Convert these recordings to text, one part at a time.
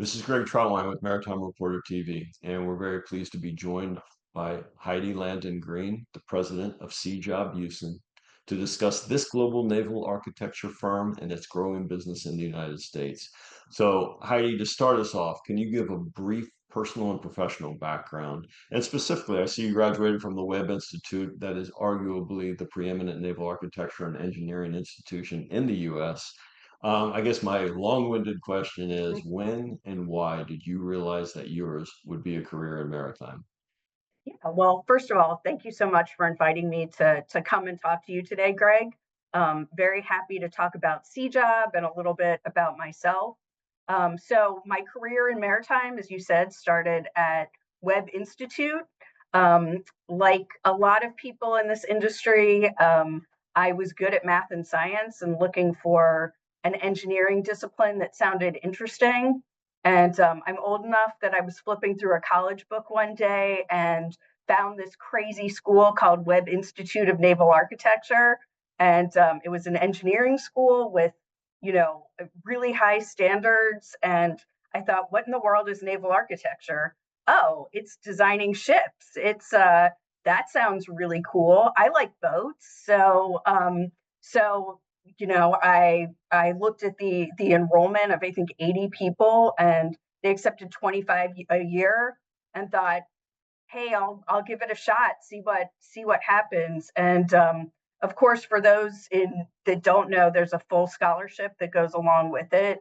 This is Greg Trotwine with Maritime Reporter TV, and we're very pleased to be joined by Heidi Landen Greene, the president of C-Job Houston, to discuss this global naval architecture firm and its growing business in the United States. So, Heidi, to start us off, can you give a brief personal and professional background? And specifically, I see you graduated from the Webb Institute, that is arguably the preeminent naval architecture and engineering institution in the U.S. I guess my long-winded question is, when and why did you realize that yours would be a career in maritime? Yeah, well, first of all, thank you so much for inviting me to come and talk to you today, Greg. Very happy to talk about C-Job and a little bit about myself. So my career in maritime, as you said, started at Webb Institute. Like a lot of people in this industry, I was good at math and science and looking for an engineering discipline that sounded interesting. And I'm old enough that I was flipping through a college book one day and found this crazy school called Webb Institute of Naval Architecture. And it was an engineering school with, really high standards. And I thought, what in the world is naval architecture? Oh, it's designing ships. That sounds really cool. I like boats. So I looked at the enrollment of I think 80 people, and they accepted 25 a year, and thought, hey, I'll give it a shot, see what happens. And of course, for those that don't know, there's a full scholarship that goes along with it.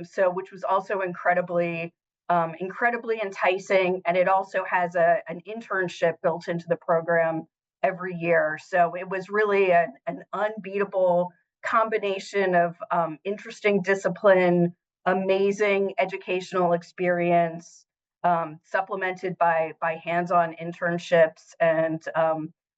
So which was also incredibly enticing, and it also has an internship built into the program every year. So it was really an unbeatable combination of interesting discipline, amazing educational experience, supplemented by hands-on internships. And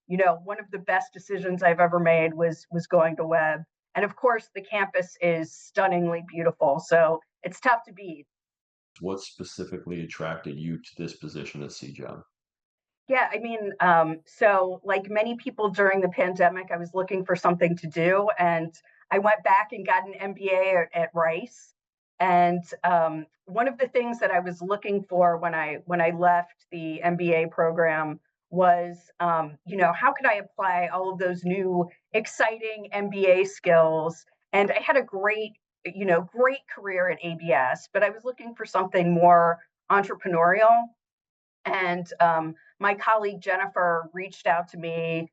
one of the best decisions I've ever made was going to Webb. And of course, the campus is stunningly beautiful, so it's tough to beat. What specifically attracted you to this position at C-Job? Yeah, I mean, so like many people during the pandemic, I was looking for something to do, and I went back and got an MBA at Rice. And one of the things that I was looking for when I left the MBA program was, how could I apply all of those new exciting MBA skills? And I had a great career at ABS, but I was looking for something more entrepreneurial. And my colleague Jennifer reached out to me,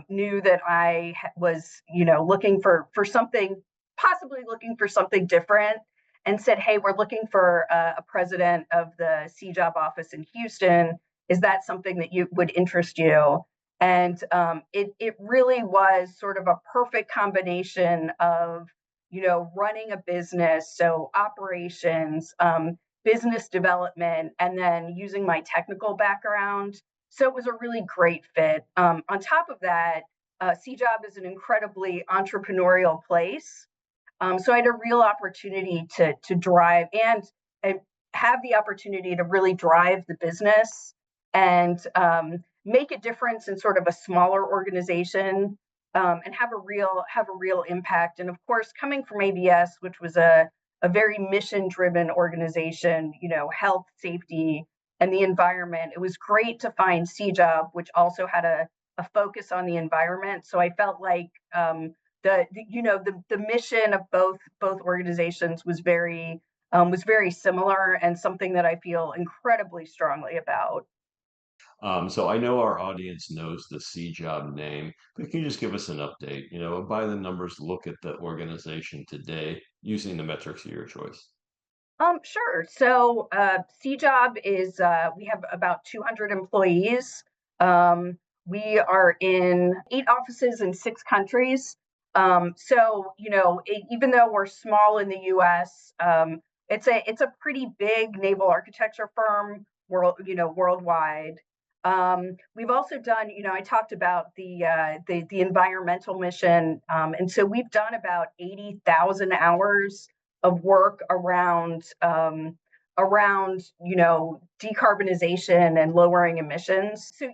knew that I was, looking for something, possibly looking for something different, and said, "Hey, we're looking for a president of the C-Job office in Houston. Is that something that you would interest you?" And it really was sort of a perfect combination of, running a business, so operations, business development, and then using my technical background. So it was a really great fit. On top of that, C-Job is an incredibly entrepreneurial place. So I had a real opportunity to drive and have the opportunity to really drive the business and make a difference in sort of a smaller organization, and have a real impact. And of course, coming from ABS, which was a very mission driven organization, health, safety, and the environment. It was great to find C-Job, which also had a focus on the environment. So I felt like the mission of both organizations was very similar, and something that I feel incredibly strongly about. So I know our audience knows the C-Job name, but can you just give us an update? By the numbers, look at the organization today using the metrics of your choice. Sure. So C-Job is we have about 200 employees. We are in 8 offices in 6 countries. So even though we're small in the U.S., it's a pretty big naval architecture firm worldwide. We've also done, I talked about the environmental mission, and so we've done about 80,000 hours of work around decarbonization and lowering emissions. So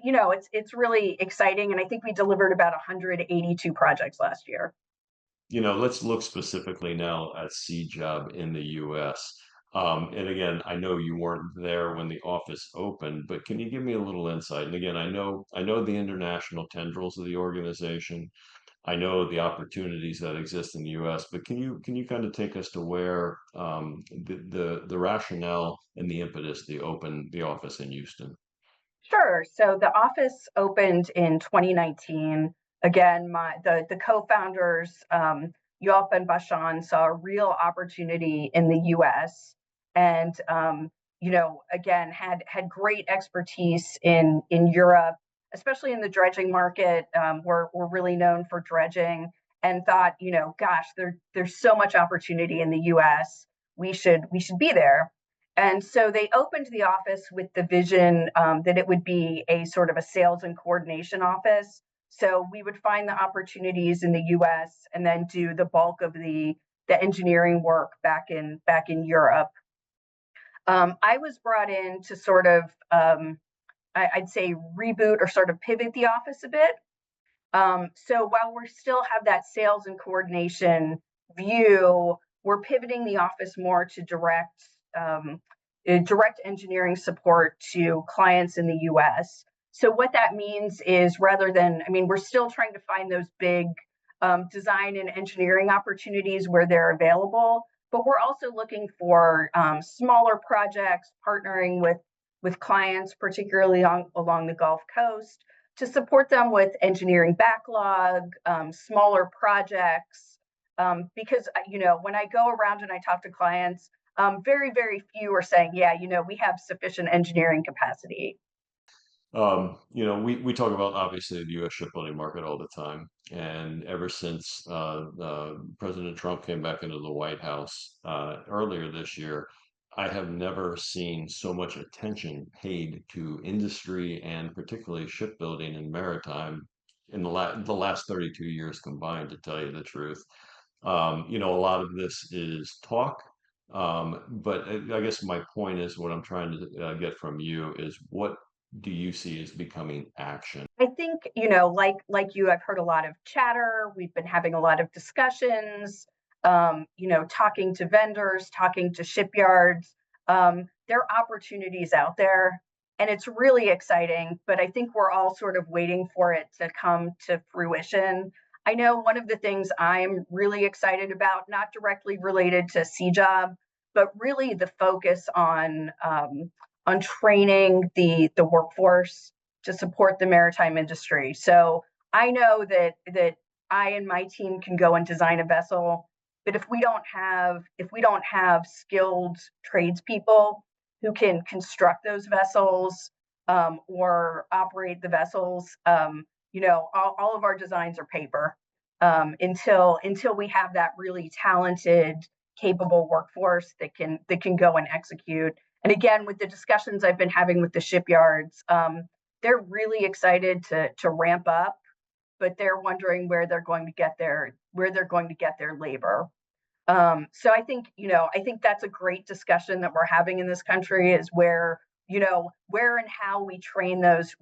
it's really exciting, and I think we delivered about 182 projects last year. Let's look specifically now at C-Job in the U.S. And again, I know you weren't there when the office opened, but can you give me a little insight? And again, I know the international tendrils of the organization. I know the opportunities that exist in the U.S., but can you kind of take us to where the rationale and the impetus to open the office in Houston? Sure. So the office opened in 2019. Again, the co-founders, Yoav and Bashan, saw a real opportunity in the U.S. and again had great expertise in Europe, especially in the dredging market. We're really known for dredging, and thought, gosh, there's so much opportunity in the U.S. We should be there. And so they opened the office with the vision that it would be a sort of a sales and coordination office. So we would find the opportunities in the U.S. and then do the bulk of the engineering work back in Europe. I was brought in to sort of, I'd say, reboot or sort of pivot the office a bit. So while we still have that sales and coordination view, we're pivoting the office more to um, direct engineering support to clients in the U.S. So what that means is, rather than, I mean, we're still trying to find those big design and engineering opportunities where they're available, but we're also looking for smaller projects, partnering with clients, particularly along the Gulf Coast, to support them with engineering backlog, smaller projects. Because when I go around and I talk to clients, very, very few are saying, yeah, we have sufficient engineering capacity. We talk about obviously the U.S. shipbuilding market all the time, and ever since President Trump came back into the White House earlier this year, I have never seen so much attention paid to industry and particularly shipbuilding and maritime in the last 32 years combined, to tell you the truth. A lot of this is talk, but I guess my point is what I'm trying to get from you is what do you see as becoming action? I think, like you, I've heard a lot of chatter. We've been having a lot of discussions, talking to vendors, talking to shipyards. There are opportunities out there, and it's really exciting, but I think we're all sort of waiting for it to come to fruition. I know one of the things I'm really excited about, not directly related to CJOB, but really the focus on training the workforce to support the maritime industry. So I know that I and my team can go and design a vessel, but if we don't have skilled tradespeople who can construct those vessels, or operate the vessels, all of our designs are paper, until we have that really talented, capable workforce that can go and execute. And again, with the discussions I've been having with the shipyards, they're really excited to ramp up, but they're wondering where they're going to get their labor. So I think that's a great discussion that we're having in this country, is where and how we train those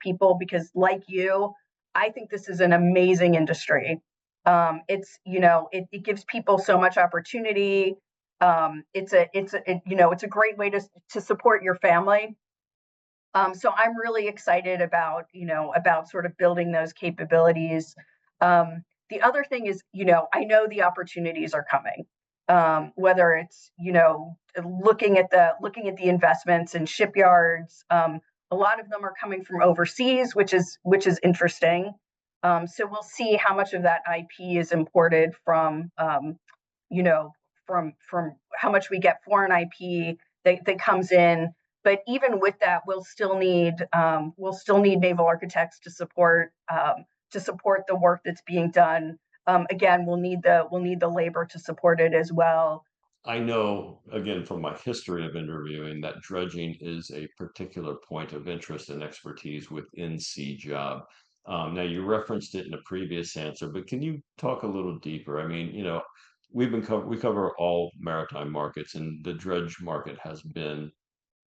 people, because, like you, I think this is an amazing industry. It gives people so much opportunity. It's a great way to support your family. So I'm really excited about sort of building those capabilities. The other thing is, I know the opportunities are coming. Whether it's looking at the investments in shipyards, a lot of them are coming from overseas, which is interesting. So we'll see how much of that IP is imported you know, from how much we get foreign IP that comes in. But even with that, we'll still need naval architects to support the work that's being done. Again, we'll need the labor to support it as well. I know, again, from my history of interviewing, that dredging is a particular point of interest and expertise within C-Job. Now, you referenced it in a previous answer, but can you talk a little deeper? I mean, we cover all maritime markets, and the dredge market has been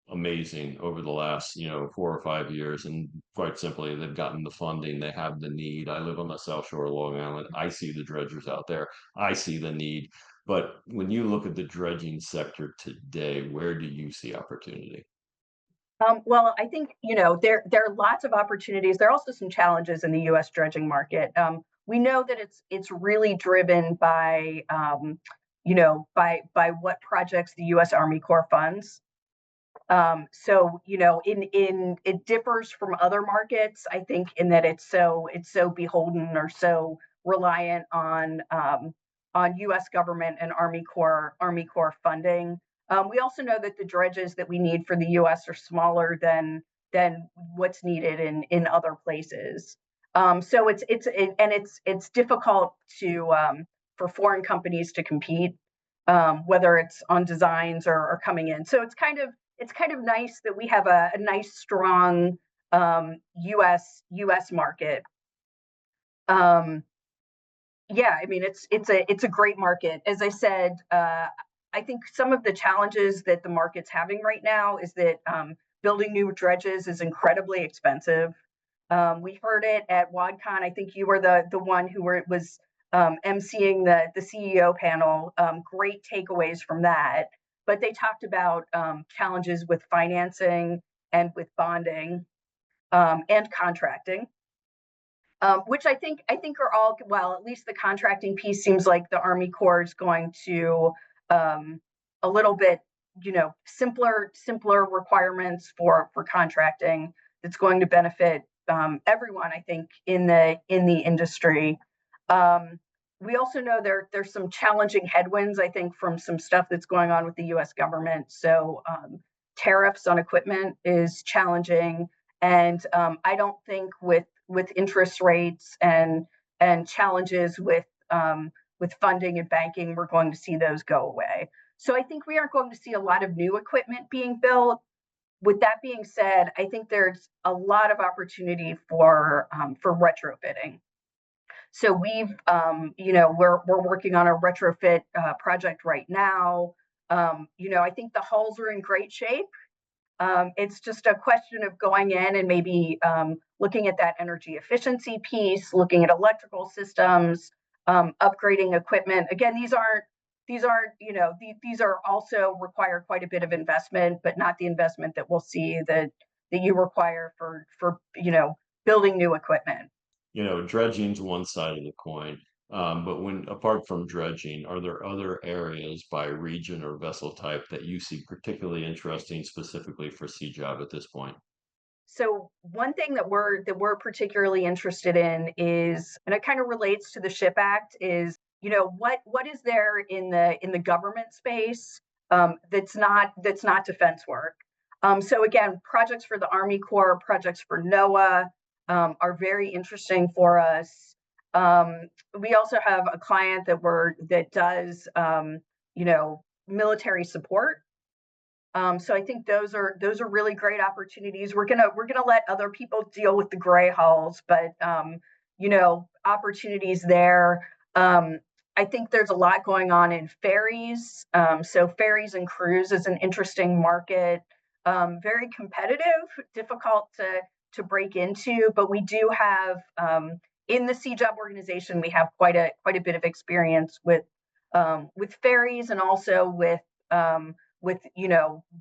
amazing over the last 4 or 5 years, and quite simply they've gotten the funding, they have the need. I live on the south shore of Long Island, I see the dredgers out there, I see the need. But when you look at the dredging sector today, where do you see opportunity? Well, I think there are lots of opportunities. There are also some challenges in the U.S. dredging market. We know that it's really driven by by what projects the U.S. Army Corps funds. So in it differs from other markets, I think, in that it's so beholden or so reliant on U.S. government and Army Corps funding. We also know that the dredges that we need for the U.S. are smaller than what's needed in other places. So it's difficult to for foreign companies to compete, whether it's on designs or coming in. So it's kind of nice that we have a nice strong U.S. market. Um, yeah, I mean it's a great market. As I said, I think some of the challenges that the market's having right now is that building new dredges is incredibly expensive. We heard it at WadCon. I think you were the one who was emceeing the CEO panel. Great takeaways from that. But they talked about challenges with financing and with bonding and contracting, which I think are all well. At least the contracting piece seems like the Army Corps is going to a little bit, simpler requirements for contracting. That's going to benefit everyone, I think, in the industry. Um, we also know there's some challenging headwinds, I think, from some stuff that's going on with the U.S. government. So tariffs on equipment is challenging, and I don't think with interest rates and challenges with funding and banking, we're going to see those go away. So I think we aren't going to see a lot of new equipment being built. With that being said, I think there's a lot of opportunity for retrofitting. So we're working on a retrofit project right now. I think the hulls are in great shape. It's just a question of going in and maybe looking at that energy efficiency piece, looking at electrical systems, upgrading equipment. Again, these are also require quite a bit of investment, but not the investment that we'll see that you require for building new equipment. Dredging's one side of the coin. But when apart from dredging, are there other areas by region or vessel type that you see particularly interesting specifically for Sea Job at this point? So one thing that we're particularly interested in is, and it kind of relates to the Ship Act, is what is there in the government space that's not defense work. So again, projects for the Army Corps, projects for NOAA are very interesting for us. We also have a client that does military support. So I think those are really great opportunities. We're gonna let other people deal with the gray hulls, but opportunities there. I think there's a lot going on in ferries. So ferries and cruise is an interesting market. Very competitive, difficult to break into, but we do have in the Sea Job organization we have quite a bit of experience with ferries and also with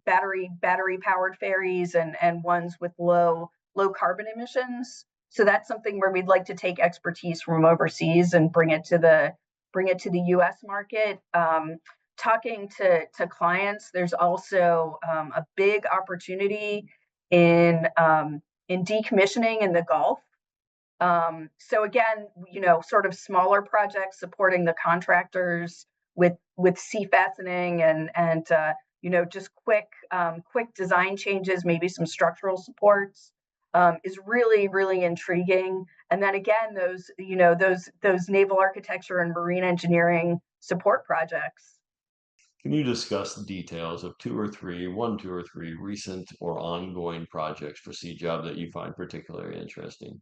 battery powered ferries and ones with low carbon emissions. So that's something where we'd like to take expertise from overseas and bring it to the U.S. market. Talking to clients, there's also a big opportunity in decommissioning in the Gulf. So again, sort of smaller projects supporting the contractors with sea fastening and just quick design changes, maybe some structural supports, is really intriguing. And then again, those naval architecture and marine engineering support projects. Can you discuss the details of one, two, or three recent or ongoing projects for Sea Job that you find particularly interesting?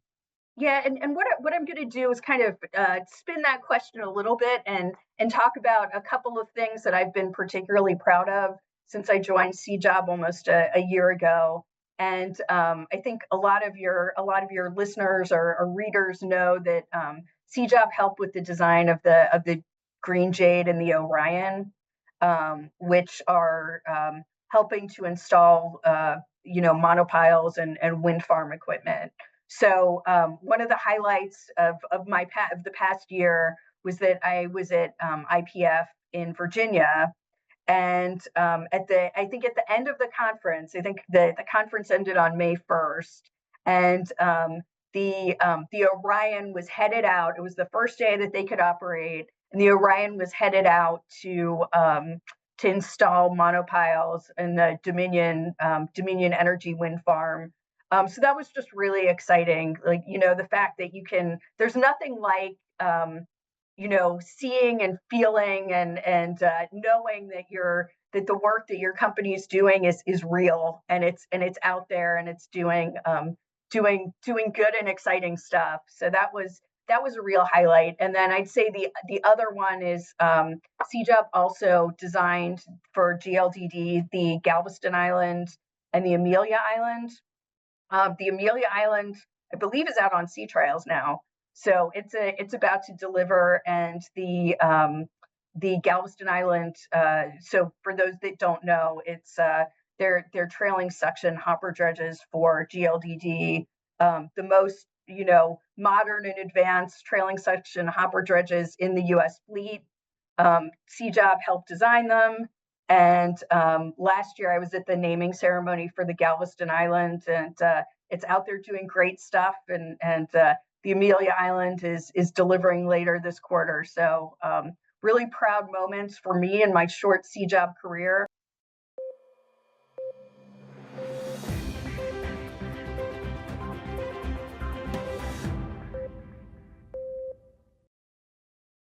Yeah, and what I'm going to do is kind of spin that question a little bit and talk about a couple of things that I've been particularly proud of since I joined Sea Job almost a year ago. And I think a lot of your listeners or readers know that Sea Job helped with the design of the Green Jade and the Orion, which are helping to install monopiles and wind farm equipment. So one of the highlights of the past year was that I was at IPF in Virginia, and I think at the end of the conference, I think the conference ended on May 1st, and the Orion was headed out. It was the first day that they could operate, and the Orion was headed out to install monopiles in the Dominion Energy wind farm. So that was just really exciting. Like, the fact that there's nothing like seeing and feeling and knowing that the work that your company is doing is real, and it's out there, and it's doing good and exciting stuff. So that was a real highlight. And then I'd say the other one is CJOB also designed for GLDD the Galveston Island and the Amelia Island. The Amelia Island, I believe, is out on sea trials now, so it's about to deliver. And the Galveston Island. So for those that don't know, it's they're trailing suction hopper dredges for GLDD, the most modern and advanced trailing suction hopper dredges in the U.S. fleet. CJOB helped design them. And last year I was at the naming ceremony for the Galveston Island, and it's out there doing great stuff. And the Amelia Island is delivering later this quarter. So really proud moments for me in my short CJOB career.